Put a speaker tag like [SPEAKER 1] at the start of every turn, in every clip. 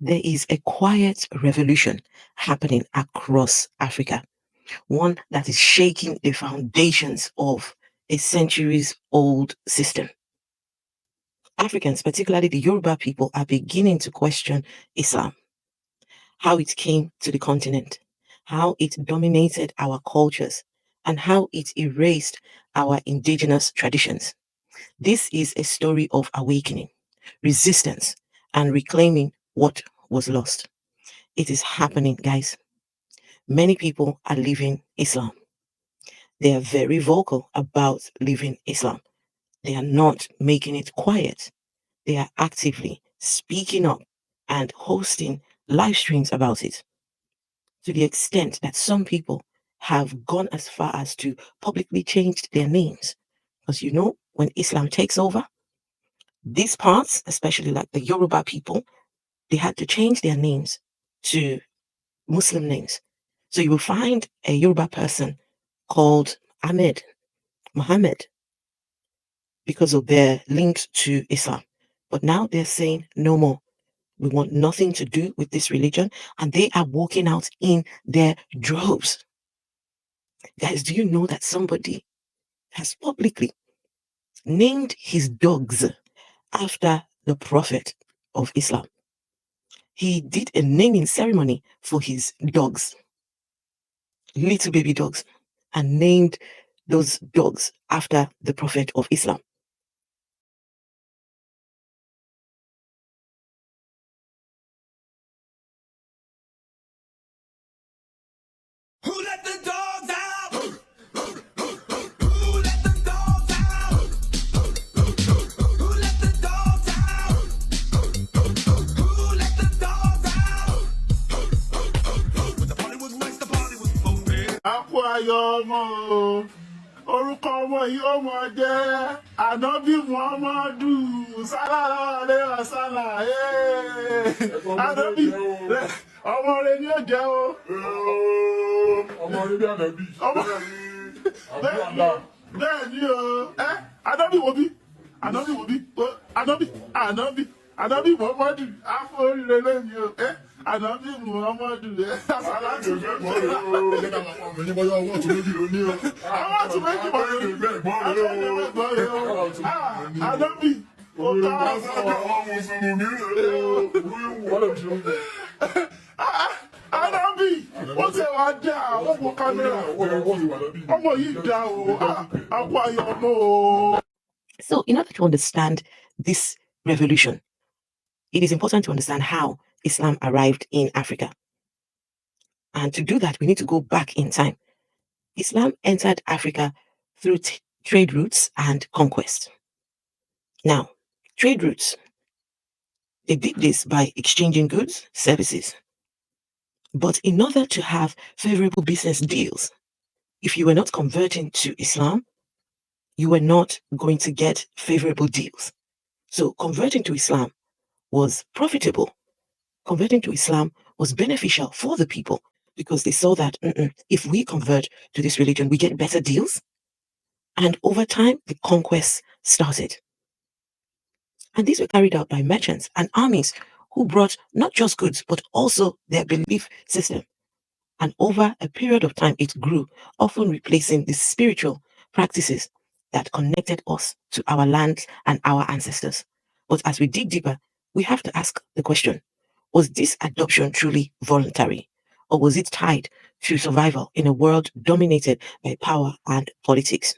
[SPEAKER 1] there is a quiet revolution happening across Africa, one that is shaking the foundations of a centuries old system. Africans, particularly the Yoruba people, are beginning to question Islam, how it came to the continent, how it dominated our cultures, and how it erased our indigenous traditions. This is a story of awakening, resistance, and reclaiming what was lost. It is happening, guys. Many people are leaving Islam. They are very vocal about leaving Islam. They are not making it quiet. They are actively speaking up and hosting live streams about it, to the extent that some people have gone as far as to publicly change their names. Because when Islam takes over, these parts, especially like the Yoruba people, they had to change their names to Muslim names. So you will find a Yoruba person called Ahmed, Muhammad, because of their links to Islam. But now they're saying no more. We want nothing to do with this religion. And they are walking out in their droves. Guys, do you know that somebody has publicly named his dogs after the Prophet of Islam? He did a naming ceremony for his dogs, little baby dogs, and named those dogs after the Prophet of Islam.
[SPEAKER 2] Who let the dogs out? Who let the dogs out? Who let the dogs out? Who let the dogs out? When the party was nice, the party was pumping.
[SPEAKER 3] Akwayomo, orúkọ ọmọ yìí ó mọ jẹ́ Ànábì Muhammadu sallallahu alaihi wasallam. Ànábì ọmọ rẹ̀ ni ó jẹ́ o.
[SPEAKER 4] Ọmọ rẹ̀ bí Ànábì.
[SPEAKER 3] Bẹ́ẹ̀ ni o. Ànábì wo bí? Ànábì wo bí? Ànábì Muhammadu afọ́rírẹ́ lẹ́yìn o. Ànábì Muhammadu salatu. Ànábì Ànábì ó ṣe wá dá ọmọ kámẹ́rà ọmọ yìí dá o àpò ayọ̀mọ́ o.
[SPEAKER 1] So in order to understand this revolution, it is important to understand how Islam arrived in Africa. And to do that, we need to go back in time. Islam entered Africa through trade routes and conquest. Now, trade routes, they did this by exchanging goods, services. But in order to have favorable business deals, if you were not converting to Islam, you were not going to get favorable deals. So converting to Islam was profitable. Converting to Islam was beneficial for the people because they saw that if we convert to this religion, we get better deals. And over time, the conquests started. And these were carried out by merchants and armies who brought not just goods, but also their belief system. And over a period of time, it grew, often replacing the spiritual practices that connected us to our lands and our ancestors. But as we dig deeper, we have to ask the question, was this adoption truly voluntary? Or was it tied to survival in a world dominated by power and politics?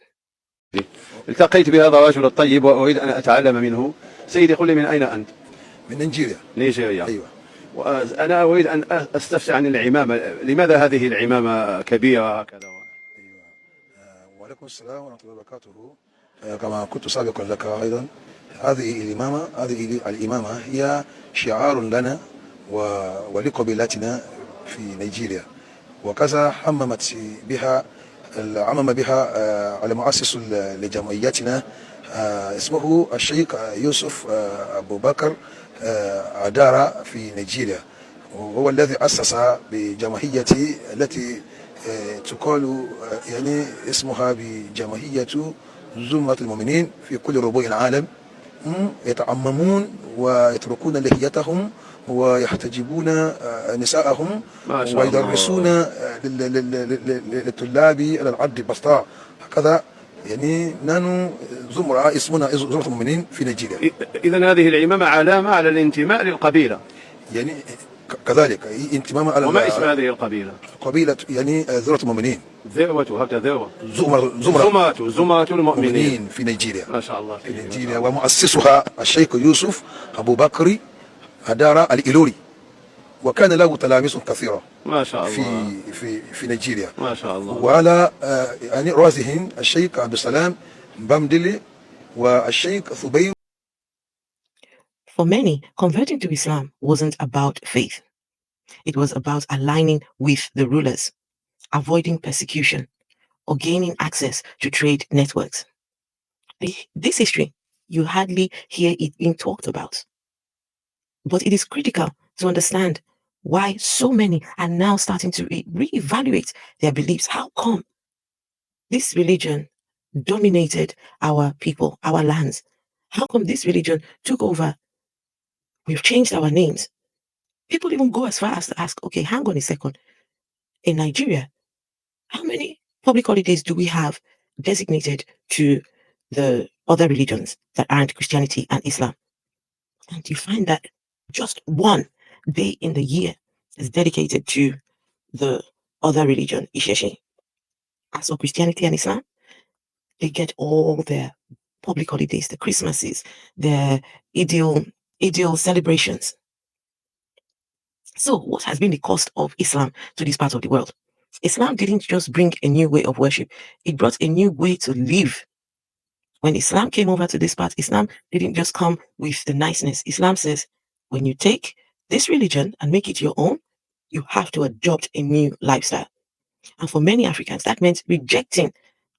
[SPEAKER 5] التقيت بهذا الرجل الطيب وأريد أن أتعلم منه. سيدي قل لي من أين أنت؟
[SPEAKER 4] من نيجيريا.
[SPEAKER 5] نيجيريا.
[SPEAKER 4] أيوة.
[SPEAKER 5] وأنا أريد أن أستفسر عن العمامة. لماذا هذه العمامة كبيرة هكذا؟
[SPEAKER 4] أيوة. وعليكم السلام ورحمة الله وبركاته. كما كنت سابقا لك أيضا هذه الإمامة هي شعار لنا ولقبيلتنا في نيجيريا، وكذا عمم بها المؤسس لجمعيتنا اسمه الشيخ يوسف أبو بكر أدارة في نيجيريا، وهو الذي أسس بجمعية التي تقال يعني اسمها بجمعية زمرة المؤمنين في كل ربوع العالم، يتعممون ويتركون لحيتهم ويحتجبون نساءهم
[SPEAKER 5] ما شاء
[SPEAKER 4] ويدرسون
[SPEAKER 5] الله.
[SPEAKER 4] للطلاب على العد البسطاء هكذا. يعني نحن زمرة اسمنا زمرة المؤمنين في نيجيريا.
[SPEAKER 5] إذن هذه العمامة علامة على الانتماء للقبيلة.
[SPEAKER 4] يعني كذلك انتماء على
[SPEAKER 5] وما اسم هذه القبيلة؟
[SPEAKER 4] قبيلة يعني زمرة المؤمنين.
[SPEAKER 5] ذروة هكذا ذروة.
[SPEAKER 4] زمرة
[SPEAKER 5] المؤمنين
[SPEAKER 4] في نيجيريا.
[SPEAKER 5] ما شاء الله.
[SPEAKER 4] في نيجيريا، ومؤسسها الشيخ يوسف أبو بكر أدارة الإلوري، وكان له تلاميذ كثيرة
[SPEAKER 5] ما شاء الله
[SPEAKER 4] في نيجيريا.
[SPEAKER 5] ما شاء الله.
[SPEAKER 4] وعلى يعني رأسهم الشيخ عبد السلام بامدلي والشيخ ثبير.
[SPEAKER 1] For many, converting to Islam wasn't about faith. It was about aligning with the rulers, avoiding persecution, or gaining access to trade networks. This history, you hardly hear it being talked about. But it is critical to understand why so many are now starting to reevaluate their beliefs. How come this religion dominated our people, our lands? How come this religion took over? We've changed our names. People even go as far as to ask, okay, hang on a second. In Nigeria, how many public holidays do we have designated to the other religions that aren't Christianity and Islam? And you find that just one day in the year is dedicated to the other religion, Isheshe. As for Christianity and Islam, they get all their public holidays, the Christmases, their ideal celebrations. So what has been the cost of Islam to this part of the world? Islam didn't just bring a new way of worship, it brought a new way to live. When Islam came over to this part, Islam didn't just come with the niceness. Islam says, when you take this religion and make it your own, you have to adopt a new lifestyle. And for many Africans, that meant rejecting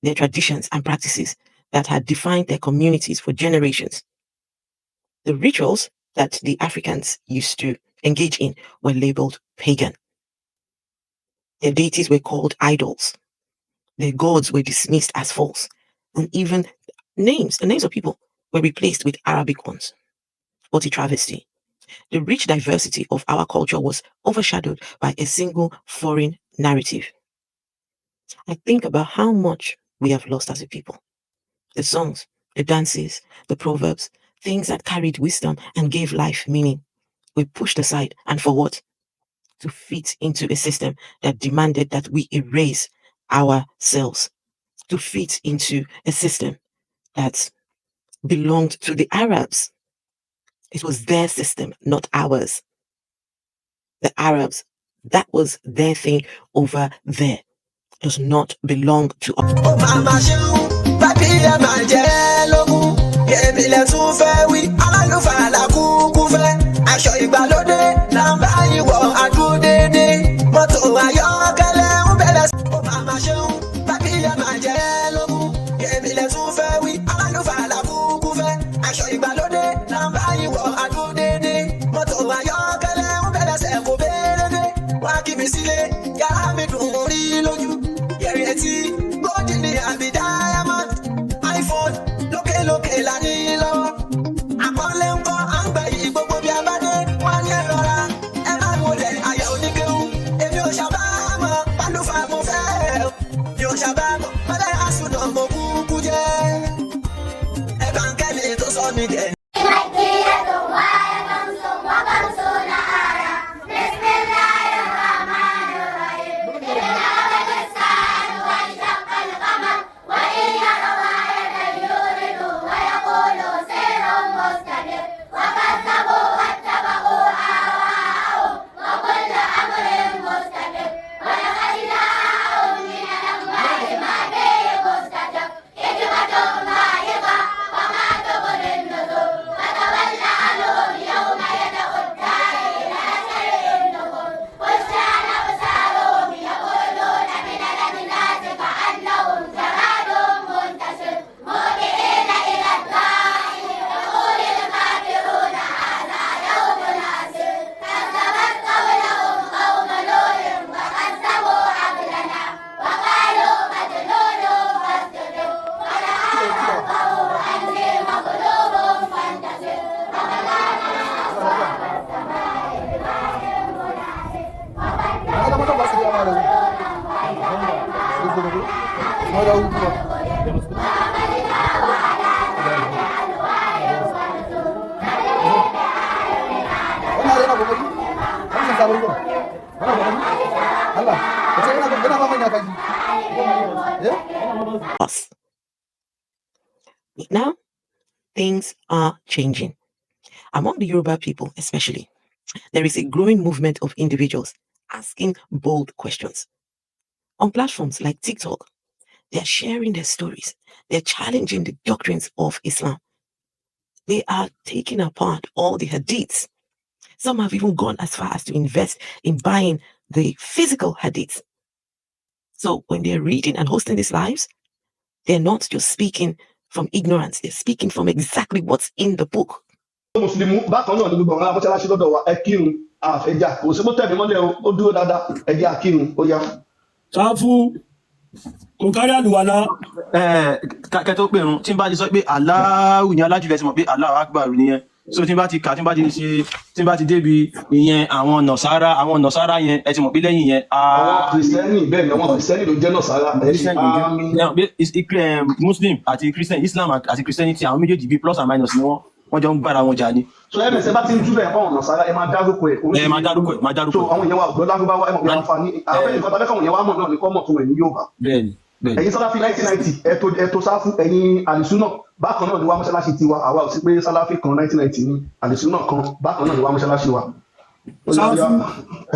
[SPEAKER 1] their traditions and practices that had defined their communities for generations. The rituals that the Africans used to engage in were labeled pagan. Their deities were called idols. Their gods were dismissed as false. And even the names of people were replaced with Arabic ones. What a travesty. The rich diversity of our culture was overshadowed by a single foreign narrative. I think about how much we have lost as a people. The songs, the dances, the proverbs, things that carried wisdom and gave life meaning, were pushed aside. And for what? To fit into a system that demanded that we erase ourselves, to fit into a system that belonged to the Arabs. It was their system, not ours. The Arabs, that was their thing over there. Does not belong to us. Aṣọ ìgbàlódé là ń bá yín wọ̀ àdúródédé mọ́tò ayọ́kẹ́lẹ́ ń bẹ̀rẹ̀ sí. Ó máa ma ṣeun bábí ẹ máa jẹ́ lógún èmi lẹ tún fẹ́ wí alálùfáà làkúkú fẹ́. Aṣọ ìgbàlódé là ń bá yín wọ̀ àdúródédé mọ́tò ayọ́kẹ́lẹ́ ń bẹ̀rẹ̀ sẹ̀ kó béèrè wá kí mi sílé yàrá mi dùn rí lójú yẹ̀rì etí góòdì ní àbí diamond iPhone lókèlókè là ní lọ́wọ́ àpọ́nlé ń kọ́ àgbà yìí gbogbo bí a bá dé wọ́n ní ẹ̀rọra ẹ má wọlé àyà oníkéwu èmi ò ṣàbámọ̀ pálúfà mo fẹ́ mi ò ṣàbámọ̀ pẹ́lẹ́ àsùnà mo kúkú jẹ́ ẹ̀bà ń kẹ́mi tó sọ mi dẹ̀. us. But now, things are changing. Among the Yoruba people, especially, there is a growing movement of individuals asking bold questions. On platforms like TikTok, they're sharing their stories. They're challenging the doctrines of Islam. They are taking apart all the hadiths. Some have even gone as far as to invest in buying the physical hadiths. So when they're reading and hosting these lives, they're not just speaking from ignorance, they're speaking from exactly what's in the book.
[SPEAKER 6] Mùsùlùmí bákan náà ni gbogbo àwọn mọ́ṣáláṣí lọ́dọ̀ wa ẹ kírun àfẹjà kò sí mọ́tò ẹ̀mí mọ́lẹ̀ ó dúró dáadáa ẹ jẹ́ àkírun ó yá.
[SPEAKER 7] ṣáfù kò kárí àlùwàlá.
[SPEAKER 8] kẹ tó pèrun tí n bá ti sọ pé aláwù ní alájùlẹ ti mọ̀ pé Allahu Akbar nìyẹn so tí n bá ti kà tí n bá ti ṣe tí n bá ti débi ìyẹn àwọn nọ̀sára yẹn ẹ ti mọ̀ pé lẹ́yìn yẹn.
[SPEAKER 6] àwọn kìrìsìtẹ́nì bẹ́ẹ̀ ni àwọn kìrìsìtẹ́nì ló jẹ́ nọ̀sára
[SPEAKER 8] Muslim àti Christian Islam àti Christianity àwọn méjèèjì bíi plus and minus ni wọ́n jọ ń bára wọn jà ni.
[SPEAKER 6] so ẹ bẹ̀sẹ̀ bá ti ń júbẹ̀ fáwọn nọ̀sára ẹ máa dárúkọ ẹ̀.
[SPEAKER 8] ẹ máa dárúkọ ẹ̀.
[SPEAKER 6] so àwọn èèyàn wa gbọ́dọ̀ lárúbáwá ẹ mọ̀ pé àǹfààní àwọn nǹkan tàbí káwọn èèyàn wa mọ̀ náà ní kọ́ mọ̀ fún ẹ̀ ní Yorùbá.
[SPEAKER 8] bẹ́ẹ̀ni
[SPEAKER 6] ẹ̀yin Sàláfì 1990 ẹ̀tọ́ sáfù ẹ̀yin àlìsúnà bákan náà ni wá mọ́ṣáláṣí tiwa àwa ò sí pé Sàláfì kan 1990 ni àlìsúnà kan bákan náà ni wá mọ́ṣáláṣí wa.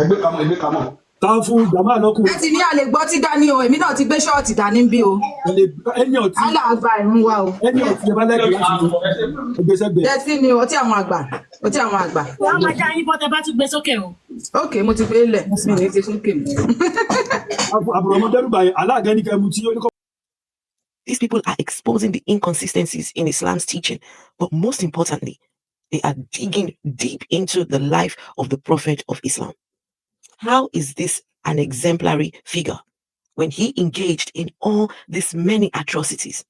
[SPEAKER 6] ẹgbẹ́ kamọ̀.
[SPEAKER 7] ṣáfù jàmáà lọkùnrin.
[SPEAKER 9] ẹ ti ní àlè gbọ́ tí dání o èmi náà ti gbé ṣọ́ọ̀tì dání bí o.
[SPEAKER 7] ẹni ọtí
[SPEAKER 9] Allah àgbà ìrún wa o.
[SPEAKER 7] ẹni ọtí ẹ bá lẹ́gbẹ̀ẹ́ láti ẹgbẹ́ sẹ́gbẹ̀ẹ́.
[SPEAKER 9] Dẹ́tí ni ọtí àwọn àgbà ọtí àwọn àgbà.
[SPEAKER 10] wọ́n máa já yín bọ́tẹ́ bá tún gbé sókè o.
[SPEAKER 9] Ok mo ti gbé lẹ̀ mi ní ti sókè mi.
[SPEAKER 7] àbúrò ọmọ dẹ́rùbà yẹn aláàgẹ́ ní kẹ́mu tí ó ní kọ́.
[SPEAKER 1] These people are exposing the inconsistencies in Islam's teaching, but most importantly, they are digging deep into the life of the Prophet of Islam. How is this an exemplary figure when he engaged in all these many atrocities?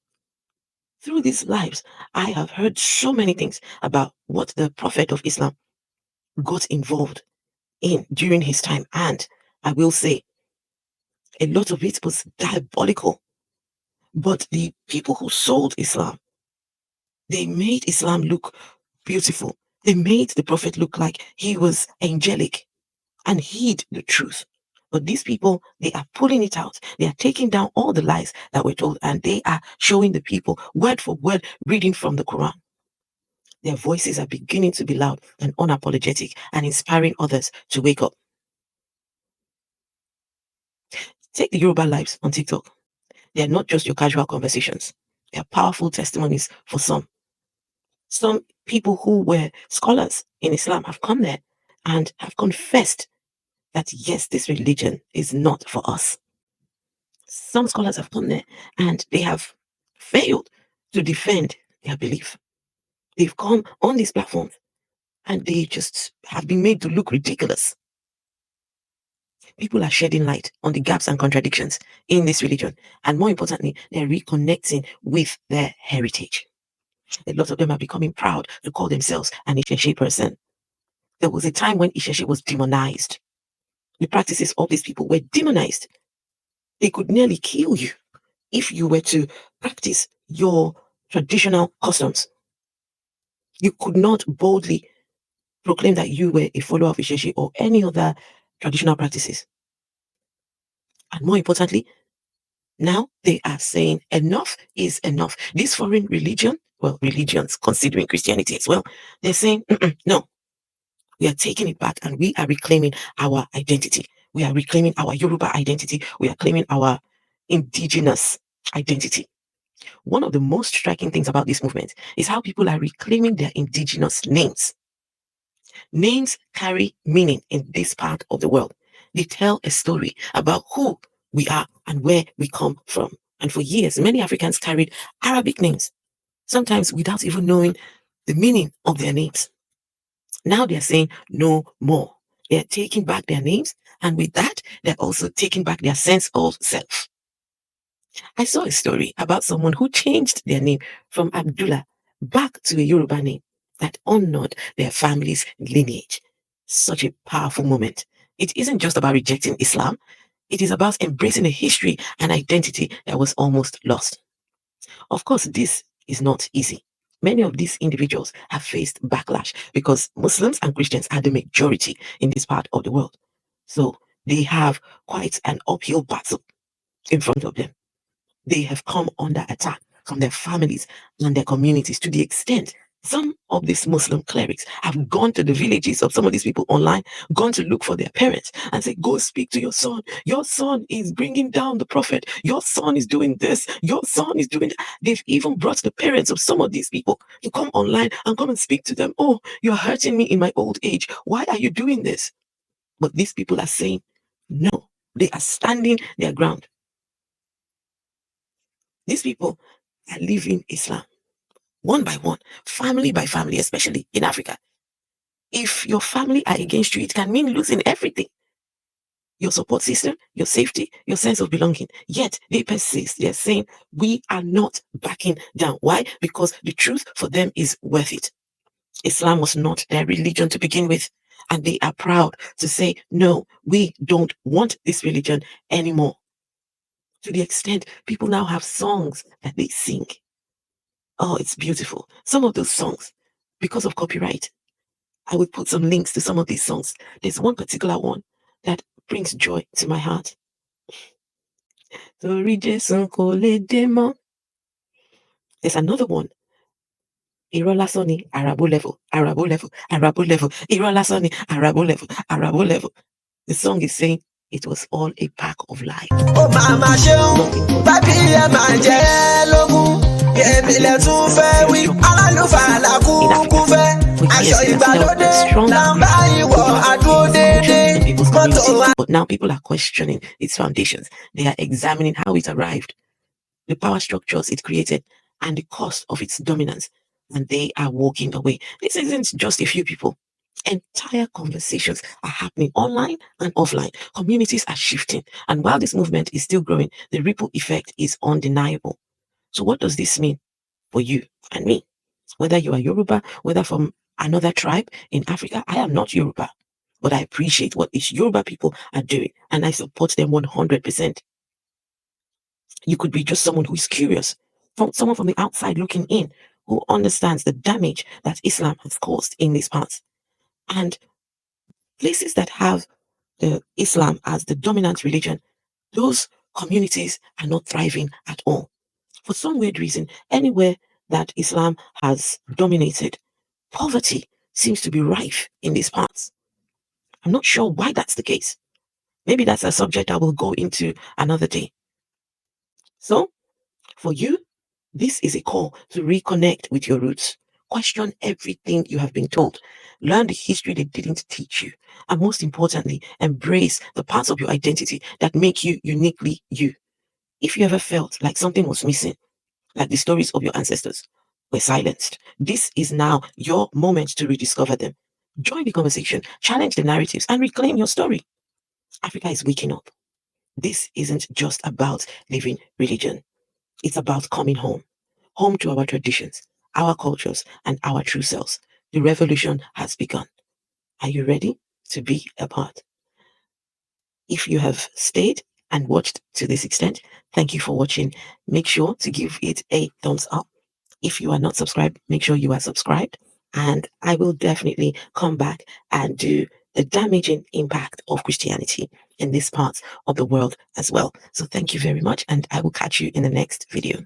[SPEAKER 1] Through these lives, I have heard so many things about what the Prophet of Islam got involved in during his time, and I will say a lot of it was diabolical. But the people who sold Islam, they made Islam look beautiful. They made the Prophet look like he was angelic and hid the truth. But these people, they are pulling it out. They are taking down all the lies that were told, and they are showing the people word for word reading from the Quran. Their voices are beginning to be loud and unapologetic and inspiring others to wake up. Take the Yoruba lives on TikTok. They are not just your casual conversations. They are powerful testimonies for some. Some people who were scholars in Islam have come there and have confessed that yes, this religion is not for us. Some scholars have come there and they have failed to defend their belief. They've come on these platforms and they just have been made to look ridiculous. People are shedding light on the gaps and contradictions in this religion. And more importantly, they're reconnecting with their heritage. A lot of them are becoming proud to call themselves an Isheshe person. There was a time when Isheshe was demonized. The practices of these people were demonized. They could nearly kill you if you were to practice your traditional customs. You could not boldly proclaim that you were a follower of Isheshe or any other traditional practices. And more importantly, now they are saying enough is enough. This foreign religion, well, religions considering Christianity as well, they're saying, no, we are taking it back and we are reclaiming our identity. We are reclaiming our Yoruba identity. We are claiming our indigenous identity. One of the most striking things about this movement is how people are reclaiming their indigenous names. Names carry meaning in this part of the world. They tell a story about who we are and where we come from. And for years, many Africans carried Arabic names, sometimes without even knowing the meaning of their names. Now they're saying no more. They're taking back their names, and with that, they're also taking back their sense of self. I saw a story about someone who changed their name from Abdullah back to a Yoruba name that honored their family's lineage. Such a powerful moment. It isn't just about rejecting Islam. It is about embracing a history and identity that was almost lost. Of course, this is not easy. Many of these individuals have faced backlash because Muslims and Christians are the majority in this part of the world. So they have quite an uphill battle in front of them. They have come under attack from their families and their communities to the extent some of these Muslim clerics have gone to the villages of some of these people online, gone to look for their parents and say, go speak to your son. Your son is bringing down the prophet. Your son is doing this. Your son is doing that. They've even brought the parents of some of these people to come online and come and speak to them. Oh, you're hurting me in my old age. Why are you doing this? But these people are saying, no, they are standing their ground. These people are living Islam one by one, family by family, especially in Africa. If your family are against you, it can mean losing everything. Your support system, your safety, your sense of belonging. Yet they persist. They're saying, we are not backing down. Why? Because the truth for them is worth it. Islam was not their religion to begin with. And they are proud to say, no, we don't want this religion anymore. To the extent people now have songs that they sing. Oh, it's beautiful. Some of those songs, because of copyright, I will put some links to some of these songs. There's one particular one that brings joy to my heart. There's another one. Irolasoni, Arabo level, Arabo level, Arabo level, Irolasoni, Arabo level, Arabo level. The song is saying it was all a pack of lies.
[SPEAKER 2] Oh, Mama Shon, Papi, Logun, Yemile tún fẹ́ wí, alálùfàlà kúkú fẹ́, aṣọ ìgbàlódé, làǹbá ìwọ̀ àdúró déédéé, mọ́tò wa.
[SPEAKER 1] But now people are questioning its foundations. They are examining how it arrived, the power structures it created, and the cost of its dominance. And they are walking away. This isn't just a few people. Entire conversations are happening online and offline. Communities are shifting. And while this movement is still growing, the ripple effect is undeniable. So what does this mean for you and me? Whether you are Yoruba, whether from another tribe in Africa, I am not Yoruba, but I appreciate what these Yoruba people are doing and I support them 100%. You could be just someone who is curious, someone from the outside looking in, who understands the damage that Islam has caused in these parts. And places that have the Islam as the dominant religion, those communities are not thriving at all. For some weird reason, anywhere that Islam has dominated, poverty seems to be rife in these parts. I'm not sure why that's the case. Maybe that's a subject I will go into another day. So, for you, this is a call to reconnect with your roots. Question everything you have been told. Learn the history they didn't teach you. And most importantly, embrace the parts of your identity that make you uniquely you. If you ever felt like something was missing, like the stories of your ancestors were silenced, this is now your moment to rediscover them. Join the conversation, challenge the narratives, and reclaim your story. Africa is waking up. This isn't just about living religion. It's about coming home. Home to our traditions, our cultures, and our true selves. The revolution has begun. Are you ready to be a part? If you have stayed and watched to this extent, thank you for watching. Make sure to give it a thumbs up. If you are not subscribed, make sure you are subscribed. And I will definitely come back and do the damaging impact of Christianity in this part of the world as well. So thank you very much, and I will catch you in the next video.